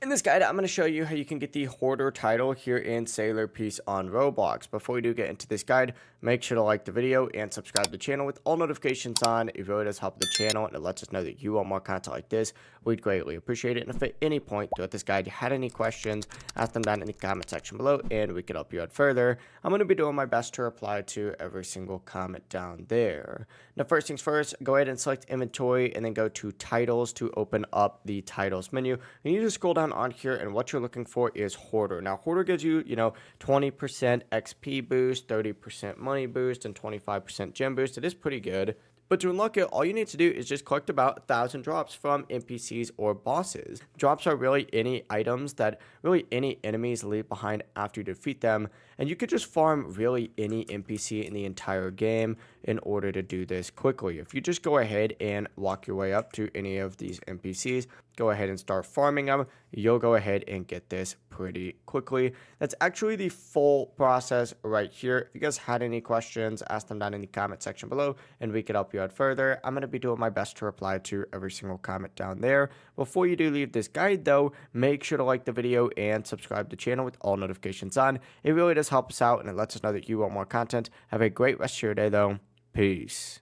In this guide, I'm going to show you how you can get the Hoarder title here in Sailor Peace on Roblox. Before we do get into this guide, make sure to like the video and subscribe to the channel with all notifications on. It really does help the channel and it lets us know that you want more content like this. We'd greatly appreciate it. And if at any point throughout this guide you had any questions, ask them down in the comment section below and we can help you out further. I'm going to be doing my best to reply to every single comment down there. Now, first things first, go ahead and select inventory and then go to titles to open up the titles menu. And you just scroll down on here and what you're looking for is Hoarder. Now, Hoarder gives you, 20% XP boost, 30% money boost, and 25% gem boost. It is pretty good. But to unlock it, all you need to do is just collect about 1,000 drops from NPCs or bosses. Drops are really any items that really any enemies leave behind after you defeat them, and you could just farm really any NPC in the entire game in order to do this quickly. If you just go ahead and walk your way up to any of these NPCs, go ahead and start farming them, you'll go ahead and get this pretty quickly. That's actually the full process right here. If you guys had any questions, ask them down in the comment section below and we could help you out further. I'm going to be doing my best to reply to every single comment down there. Before you do leave this guide though, make sure to like the video and subscribe to the channel with all notifications on. It really does help us out and it lets us know that you want more content. Have a great rest of your day though. Peace.